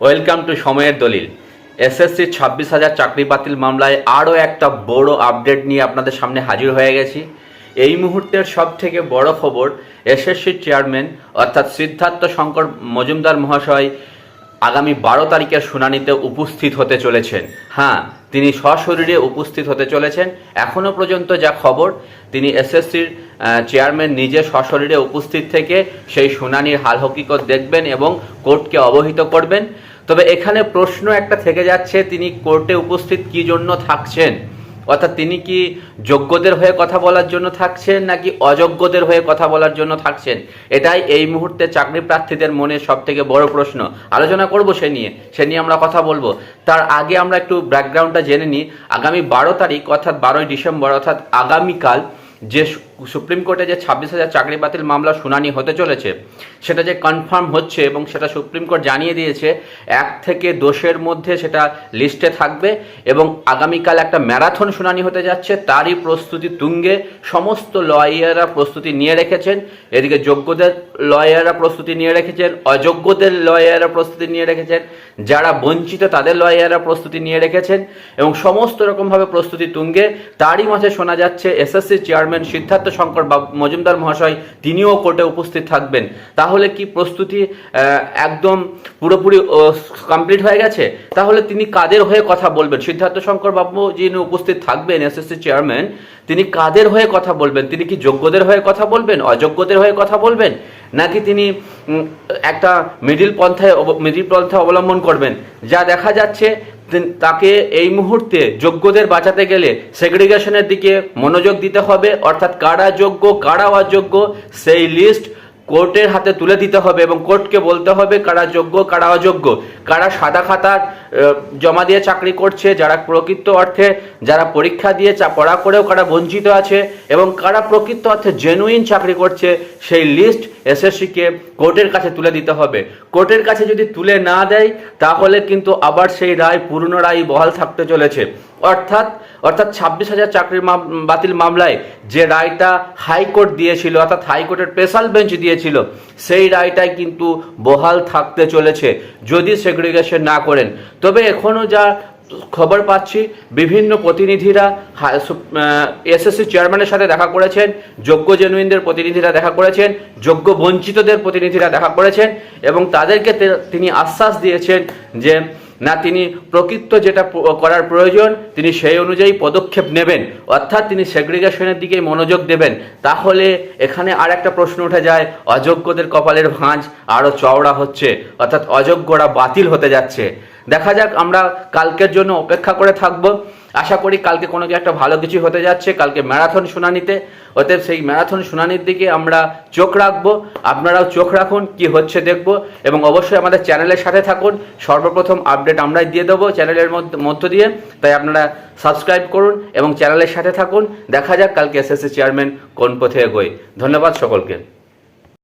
Welcome to সময়ের দলিল। SSC 26,000 চাকরি বাতিল মামলায় আরও একটা বড় আপডেট নিয়ে আপনাদের সামনে হাজির হয়ে গেছি। এই মুহূর্তের সব থেকে বড় খবর, এসএসসির চেয়ারম্যান অর্থাৎ সিদ্ধার্থ শঙ্কর মজুমদার মহাশয় আগামী 12 তারিখের শুনানিতে উপস্থিত হতে চলেছেন। হ্যাঁ, তিনি সশরীরে উপস্থিত হতে চলেছেন। এখনও পর্যন্ত যা খবর, তিনি এসএসসির চেয়ারম্যান নিজে সশরীরে উপস্থিত থেকে সেই শুনানির হাল হকিকত দেখবেন এবং কোর্টকে অবহিত করবেন। তবে এখানে প্রশ্ন একটা থেকে যাচ্ছে, তিনি কোর্টে উপস্থিত কী জন্য থাকছেন? অর্থাৎ তিনি কি যোগ্যদের হয়ে কথা বলার জন্য থাকছেন নাকি অযোগ্যদের হয়ে কথা বলার জন্য থাকছেন? এটাই এই মুহূর্তে চাকরি প্রার্থীদের মনে সব থেকে বড় প্রশ্ন। আলোচনা করব সে নিয়ে আমরা কথা বলবো। তার আগে আমরা একটু ব্যাকগ্রাউন্ডটা জেনে নিই। আগামী 12 তারিখ অর্থাৎ 12ই ডিসেম্বর অর্থাৎ আগামীকাল যে সুপ্রিম কোর্টে যে 26,000 চাকরি বাতিল মামলা শুনানি হতে চলেছে, সেটা যে কনফার্ম হচ্ছে এবং সেটা সুপ্রিম কোর্ট জানিয়ে দিয়েছে 1 থেকে 10-এর মধ্যে সেটা লিস্টে থাকবে এবং আগামীকাল একটা ম্যারাথন শুনানি হতে যাচ্ছে। তারই প্রস্তুতি তুঙ্গে সমস্ত লয়াররা প্রস্তুতি নিয়ে রেখেছেন। এদিকে যোগ্যদের লয়াররা প্রস্তুতি নিয়ে রেখেছেন, অযোগ্যদের লয়াররা প্রস্তুতি নিয়ে রেখেছেন, যারা বঞ্চিত তাদের লয়াররা প্রস্তুতি নিয়ে রেখেছেন এবং সমস্ত রকমভাবে প্রস্তুতি তুঙ্গে। তারই মাঝে শোনা যাচ্ছে এসএসসি চেয়ারম্যান সিদ্ধার্থ শঙ্কর মজুমদার মহাশয় তিনিও কোর্টে উপস্থিত থাকবেন। তাহলে কি প্রস্তুতি একদম পুরোপুরি কমপ্লিট হয়ে গেছে? তাহলে তিনি কাদের হয়ে কথা বলবেন? সিদ্ধার্থ শঙ্কর বাবু যিনি উপস্থিত থাকবেন এসএসসি চেয়ারম্যান, তিনি কাদের হয়ে কথা বলবেন? তিনি কি যোগ্যদের হয়ে কথা বলবেন, অযোগ্যদের হয়ে কথা বলবেন, নাকি তিনি একটা মিডিল পন্থা অবলম্বন করবেন? যা দেখা যাচ্ছে, তাকে এই মুহূর্তে যোগ্যদের বাঁচাতে গেলে সেগ্রিগেশনের দিকে মনোযোগ দিতে হবে। অর্থাৎ কারা যোগ্য কারা অযোগ্য সেই লিস্ট কোর্টের হাতে তুলে দিতে হবে এবং কোর্টকে বলতে হবে কারা যোগ্য কারা অযোগ্য, কারা সাদা খাতার জমা দিয়ে চাকরি করছে, যারা প্রকৃত অর্থে যারা পরীক্ষা দিয়ে পড়া করেও কারা বঞ্চিত আছে এবং কারা প্রকৃত অর্থে জেনুইন চাকরি করছে, সেই লিস্ট এসএসসিকে কোর্টের কাছে তুলে দিতে হবে। কোর্টের কাছে যদি তুলে না দেয় তাহলে কিন্তু আবার সেই রায় পুরনো রায় বহাল থাকতে চলেছে। অর্থাৎ 26,000 চাকরির বাতিল মামলায় যে রায়টা হাইকোর্ট দিয়েছিল, অর্থাৎ হাইকোর্টের স্পেশাল বেঞ্চ দিয়েছিল, সেই রায়টাই কিন্তু বহাল থাকতে চলেছে যদি সেগ্রিগেশন না করেন। তবে এখনও যা খবর পাচ্ছি, বিভিন্ন প্রতিনিধিরা এসএসসি চেয়ারম্যানের সাথে দেখা করেছেন, যোগ্য জেনুইনদের প্রতিনিধিরা দেখা করেছেন, যোগ্য বঞ্চিতদের প্রতিনিধিরা দেখা করেছেন এবং তাদেরকে তিনি আশ্বাস দিয়েছেন যে না, তিনি প্রকৃত যেটা করার প্রয়োজন তিনি সেই অনুযায়ী পদক্ষেপ নেবেন, অর্থাৎ তিনি সেগ্রিগেশনের দিকেই মনোযোগ দেবেন। তাহলে এখানে আর একটা প্রশ্ন উঠে যায়, অযোগ্যদের কপালের ভাঁজ আরও চওড়া হচ্ছে, অর্থাৎ অযোগ্যরা বাতিল হতে যাচ্ছে। দেখা যাক, আমরা কালকের জন্য অপেক্ষা করে থাকবো। আশা করি কালকে কোনো একটা ভালো কিছু হতে যাচ্ছে, কালকে ম্যারাথন শুনানিতে। অতএব সেই ম্যারাথন শুনানির দিকে আমরা চোখ রাখবো। আপনারাও চোখ রাখুন, কি হচ্ছে দেখব এবং অবশ্যই আমাদের চ্যানেলের সাথে থাকুন। সর্বপ্রথম আপডেট আমরাই দিয়ে দেবো চ্যানেলের মধ্য দিয়ে, তাই আপনারা সাবস্ক্রাইব করুন এবং চ্যানেলের সাথে থাকুন। দেখা যাক কালকে এসএসসি চেয়ারম্যান কোন পথে এগোয়। ধন্যবাদ সকলকে।